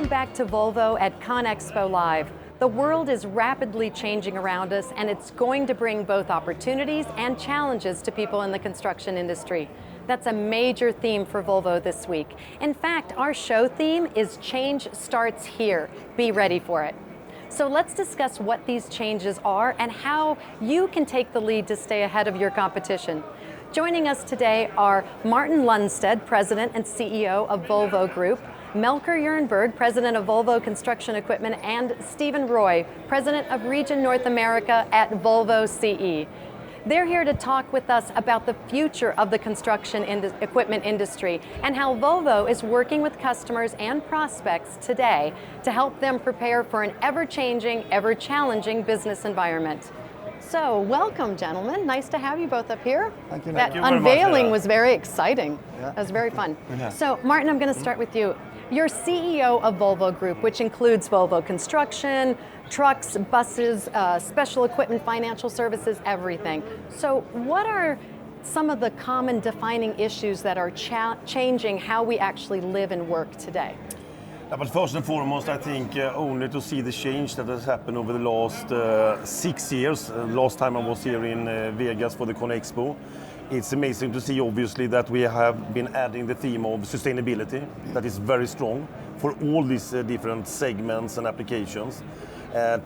Welcome back to Volvo at ConExpo Live. The world is rapidly changing around us, and it's going to bring both opportunities and challenges to people in the construction industry. That's a major theme for Volvo this week. In fact, our show theme is Change Starts Here. Be ready for it. So let's discuss what these changes are and how you can take the lead to stay ahead of your competition. Joining us today are Martin Lundstedt, President and CEO of Volvo Group, Melker Jernberg, President of Volvo Construction Equipment, and Stephen Roy, President of Region North America at Volvo CE. They're here to talk with us about the future of the construction equipment industry and how Volvo is working with customers and prospects today to help them prepare for an ever-changing, ever-challenging business environment. So, welcome, gentlemen. Nice to have you both up here. Thank you. That Thank you unveiling was very exciting. Yeah. It was very fun. Yeah. So, Martin, I'm going to start with you. You're CEO of Volvo Group, which includes Volvo Construction, trucks, buses, special equipment, financial services, everything. So, what are some of the common defining issues that are changing how we actually live and work today? But first and foremost, I think only to see the change that has happened over the last 6 years. Last time I was here in Vegas for the ConExpo. It's amazing to see, obviously, that we have been adding the theme of sustainability that is very strong for all these different segments and applications.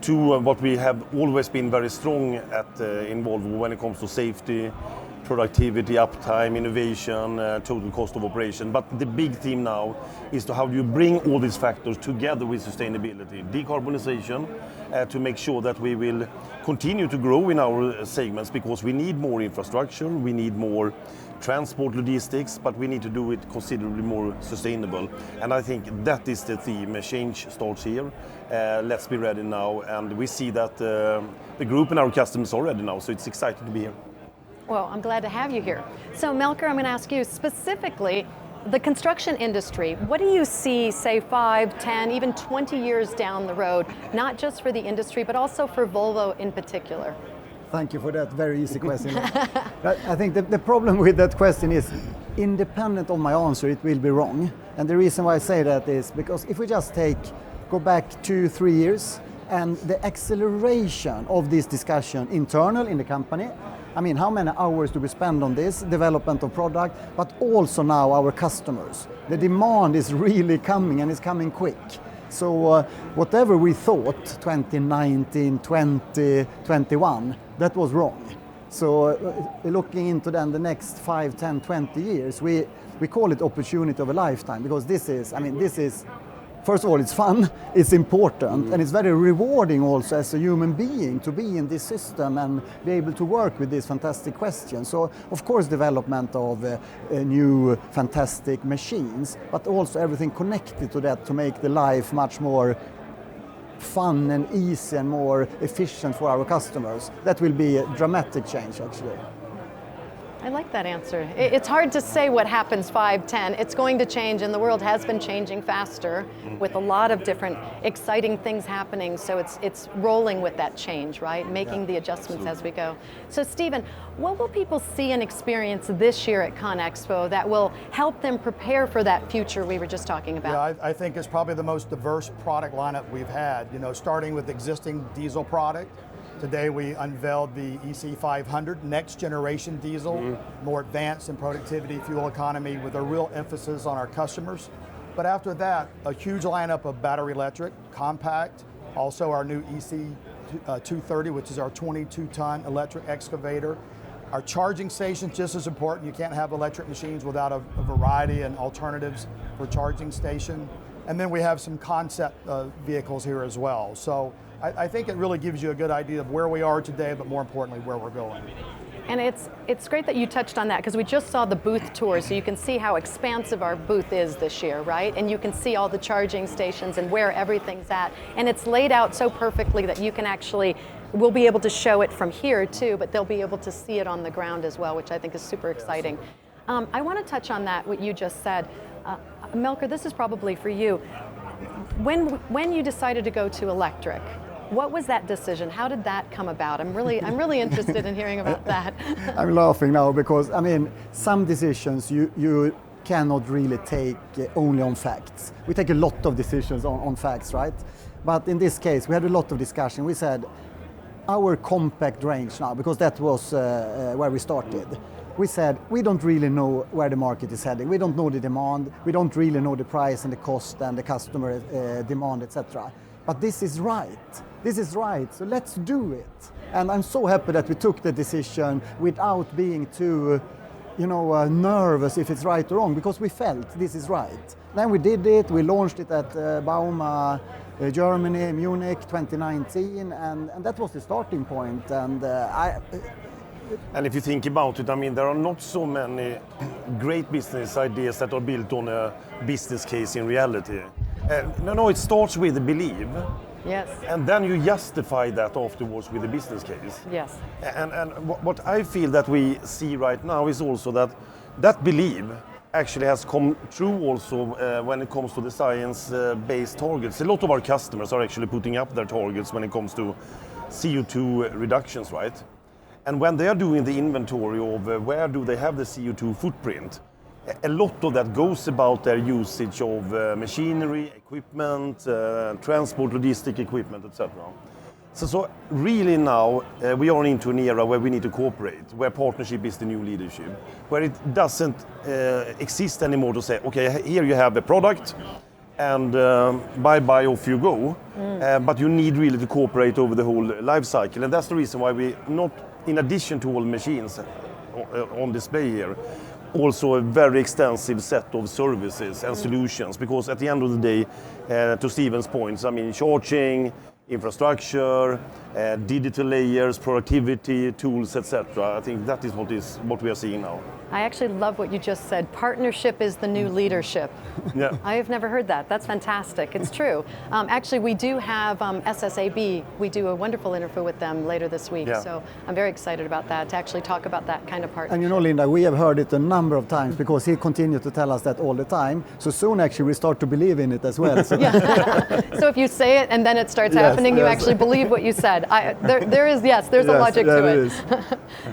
To what we have always been very strong at in Volvo when it comes to safety, productivity, uptime, innovation, total cost of operation. But the big theme now is to how do you bring all these factors together with sustainability, decarbonization, to make sure that we will continue to grow in our segments, because we need more infrastructure, we need more transport logistics, but we need to do it considerably more sustainable. And I think that is the theme. Change starts here. Let's be ready now. And we see that the group and our customers are ready now, so it's exciting to be here. Well, I'm glad to have you here. So, Melker, I'm going to ask you specifically, the construction industry, what do you see, say, 5, 10, even 20 years down the road, not just for the industry, but also for Volvo in particular? Thank you for that very easy question. I think the problem with that question is, independent of my answer, it will be wrong. And the reason why I say that is because if we just go back 2-3 years, and the acceleration of this discussion internal in the company, I mean, how many hours do we spend on this development of product, but also now our customers. The demand is really coming, and it's coming quick. So whatever we thought 2019, 2021, that was wrong. So looking into then the next 5, 10, 20 years, we call it opportunity of a lifetime, because this is, first of all, it's fun, it's important, and it's very rewarding also as a human being to be in this system and be able to work with these fantastic questions. So, of course, development of new fantastic machines, but also everything connected to that to make the life much more fun and easy and more efficient for our customers. That will be a dramatic change, actually. I like that answer. It's hard to say what happens 5, 10. It's going to change, and the world has been changing faster with a lot of different exciting things happening. So it's rolling with that change, right? Making the adjustments as we go. So Stephen, what will people see and experience this year at ConExpo that will help them prepare for that future we were just talking about? Yeah, I think it's probably the most diverse product lineup we've had. You know, starting with existing diesel product. Today we unveiled the EC500, next generation diesel, more advanced in productivity, fuel economy, with a real emphasis on our customers. But after that, a huge lineup of battery electric, compact, also our new EC230, which is our 22-ton electric excavator. Our charging stations, just as important. You can't have electric machines without a variety and alternatives for charging station. And then we have some concept vehicles here as well. So I think it really gives you a good idea of where we are today, but more importantly, where we're going. And it's great that you touched on that, because we just saw the booth tour, so you can see how expansive our booth is this year, right? And you can see all the charging stations and where everything's at. And it's laid out so perfectly that you can actually, we'll be able to show it from here too, but they'll be able to see it on the ground as well, which I think is super exciting. I want to touch on that, what you just said. Melker, this is probably for you. When you decided to go to electric, what was that decision? How did that come about? I'm really interested in hearing about that. I'm laughing now because, some decisions you cannot really take only on facts. We take a lot of decisions on facts, right? But in this case, we had a lot of discussion. We said our compact range now, because that was where we started. We said we don't really know where the market is heading. We don't know the demand. We don't really know the price and the cost and the customer demand, etc. But this is right. This is right. So let's do it. And I'm so happy that we took the decision without being too, nervous if it's right or wrong, because we felt this is right. Then we did it. We launched it at Bauma, Germany, Munich, 2019, and that was the starting point. And if you think about it, I mean, there are not so many great business ideas that are built on a business case in reality. No, it starts with the belief. Yes. And then you justify that afterwards with the business case. Yes. And what I feel that we see right now is also that belief actually has come true also when it comes to the science-based targets. A lot of our customers are actually putting up their targets when it comes to CO2 reductions, right? And when they are doing the inventory of where do they have the CO2 footprint, a lot of that goes about their usage of machinery, equipment, transport, logistic equipment, etc. So really now we are into an era where we need to cooperate, where partnership is the new leadership, where it doesn't exist anymore to say, okay, here you have a product and bye-bye, off you go. But you need really to cooperate over the whole life cycle. And that's the reason why we not, in addition to all machines on display here, also a very extensive set of services and solutions, because at the end of the day, to Steven's points, I mean, charging, infrastructure, digital layers, productivity, tools, etc. I think that is what we are seeing now. I actually love what you just said. Partnership is the new leadership. Yeah. I have never heard that. That's fantastic. It's true. Actually, we do have SSAB. We do a wonderful interview with them later this week. Yeah. So I'm very excited about that, to actually talk about that kind of partnership. And Linda, we have heard it a number of times because he continued to tell us that all the time. So soon actually we start to believe in it as well. So, so if you say it and then it starts happening, you actually believe what you said. There's a logic to it.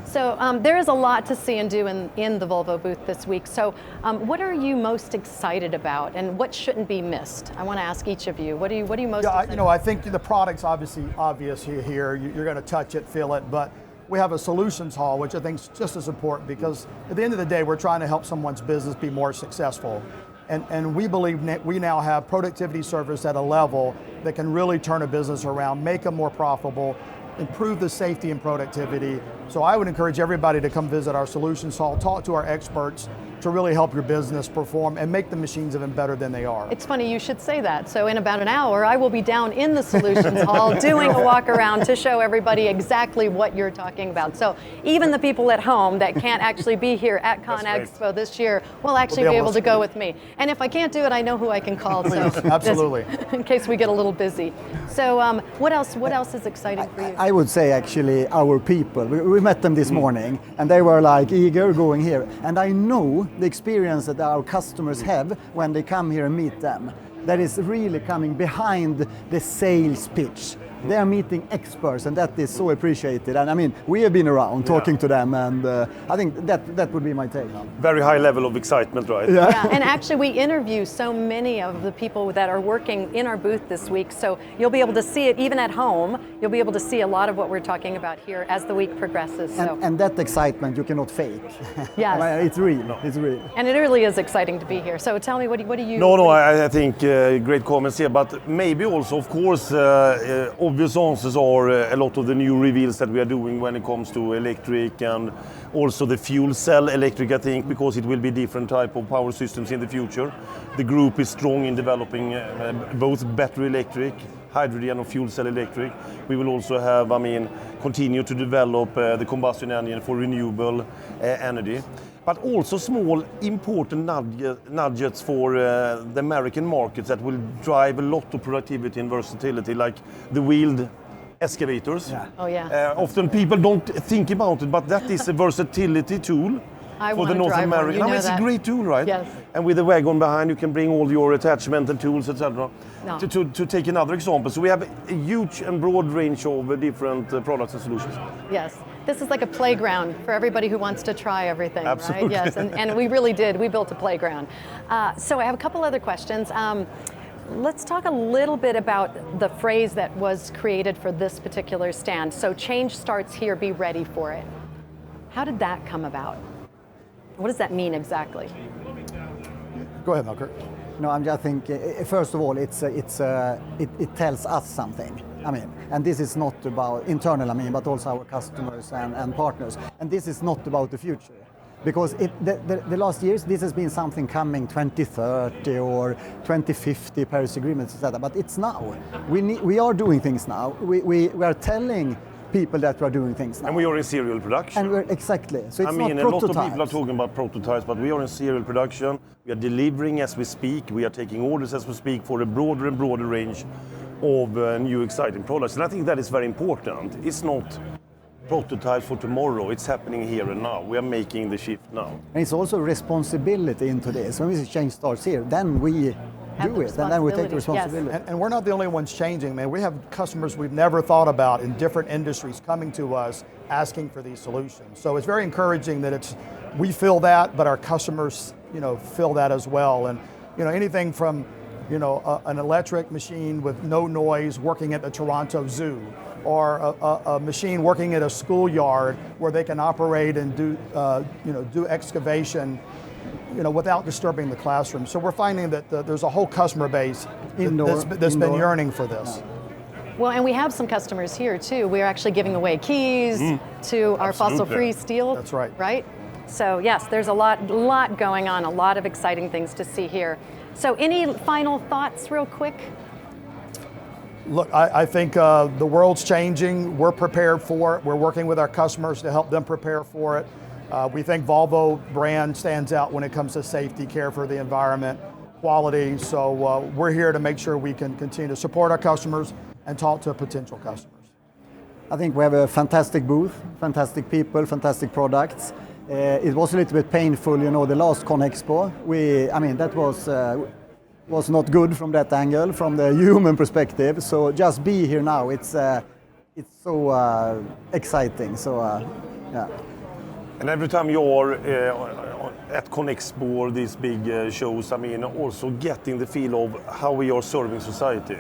So there is a lot to see and do in the Volvo booth this week. So what are you most excited about, and what shouldn't be missed? I want to ask each of you. What are you most excited about? I think the product's obviously obvious here. You're going to touch it, feel it, but we have a solutions hall, which I think is just as important, because at the end of the day, we're trying to help someone's business be more successful. And we believe we now have productivity service at a level that can really turn a business around, make them more profitable, improve the safety and productivity. So I would encourage everybody to come visit our solutions hall, talk to our experts to really help your business perform and make the machines even better than they are. It's funny you should say that. So in about an hour, I will be down in the Solutions Hall doing a walk around to show everybody exactly what you're talking about. So even the people at home that can't actually be here at ConExpo this year will actually be able to go with me. And if I can't do it, I know who I can call. So Absolutely. In case we get a little busy. So what else is exciting for you? I would say actually our people. We met them this morning and they were like eager going here. And I know the experience that our customers have when they come here and meet them, that is really coming behind the sales pitch. They are meeting experts, and that is so appreciated. And I mean, we have been around talking to them, and I think that would be my take. Very high level of excitement, right? Yeah, and actually we interview so many of the people that are working in our booth this week, so you'll be able to see it even at home. You'll be able to see a lot of what we're talking about here as the week progresses. So. And that excitement you cannot fake. Yes. It's real. No. It's real. And it really is exciting to be here. So tell me, what do you... No, I think great comments here, but maybe also, of course, obvious answers are a lot of the new reveals that we are doing when it comes to electric, and also the fuel cell electric, I think, because it will be different type of power systems in the future. The group is strong in developing both battery electric, hydrogen or fuel cell electric. We will also have, continue to develop the combustion engine for renewable energy. But also small important nudgets for the American markets that will drive a lot of productivity and versatility, like the wheeled excavators. Yeah. Oh yeah. Often people don't think about it, but that is a versatility tool for the North American. It's a great tool, right? Yes. And with the wagon behind, you can bring all your attachment and tools, etc. No. To take another example, so we have a huge and broad range of different products and solutions. Yes. this is like a playground for everybody who wants to try everything, Absolutely. right? Yes, and we really did. We built a playground. So I have a couple other questions. Let's talk a little bit about the phrase that was created for this particular stand. So change starts here, be ready for it. How did that come about? What does that mean exactly? Go ahead, Melker. No, I'm just thinking, first of all, it tells us something. I mean, and this is not about internal, I mean, but also our customers and partners. And this is not about the future. Because the last years, this has been something coming 2030 or 2050 Paris agreements, etc. But it's now. We are doing things now. We are telling people that we are doing things now. And we are in serial production. And we're exactly. So it's I mean, not a lot prototypes. of people are talking about prototypes, but we are in serial production. We are delivering as we speak. We are taking orders as we speak for a broader and broader range of new exciting products. And I think that is very important. It's not prototypes for tomorrow. It's happening here and now. We are making the shift now. And it's also responsibility into this. When we say change starts here, then we do it, and then we take the responsibility. Yes. And we're not the only ones changing, man. We have customers we've never thought about in different industries coming to us asking for these solutions. So it's very encouraging that we feel that, but our customers, feel that as well. And anything from, an electric machine with no noise working at the Toronto Zoo, or a machine working at a schoolyard where they can operate and do excavation, without disturbing the classroom. So we're finding that there's a whole customer base that's been yearning for this. Well, and we have some customers here too. We're actually giving away keys to our fossil-free steel. That's right. Right? So yes, there's a lot going on, a lot of exciting things to see here. So any final thoughts real quick? Look, I think the world's changing. We're prepared for it. We're working with our customers to help them prepare for it. We think Volvo brand stands out when it comes to safety, care for the environment, quality. So we're here to make sure we can continue to support our customers and talk to potential customers. I think we have a fantastic booth, fantastic people, fantastic products. It was a little bit painful, the last ConExpo. That was not good from that angle, from the human perspective. So just be here now, it's so exciting. So yeah. And every time you're at ConExpo or these big shows, also getting the feel of how we are serving society.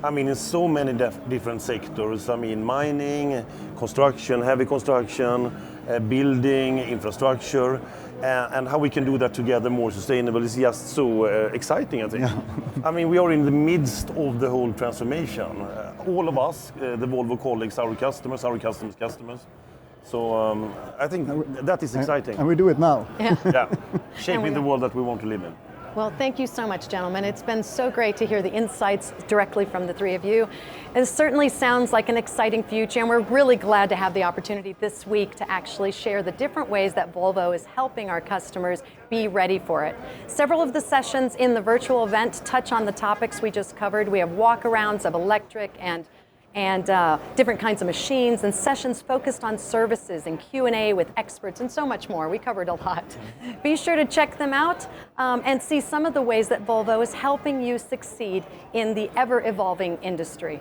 In so many different sectors. Mining, construction, heavy construction, building, infrastructure, and how we can do that together more sustainable is just so exciting, I think. Yeah. We are in the midst of the whole transformation. All of us, the Volvo colleagues, our customers' customers. So I think that is exciting. And we do it now. Yeah. Yeah. Shaping the world that we want to live in. Well, thank you so much, gentlemen. It's been so great to hear the insights directly from the three of you. It certainly sounds like an exciting future, and we're really glad to have the opportunity this week to actually share the different ways that Volvo is helping our customers be ready for it. Several of the sessions in the virtual event touch on the topics we just covered. We have walkarounds of electric and different kinds of machines, and sessions focused on services and Q&A with experts and so much more. We covered a lot. Be sure to check them out and see some of the ways that Volvo is helping you succeed in the ever-evolving industry.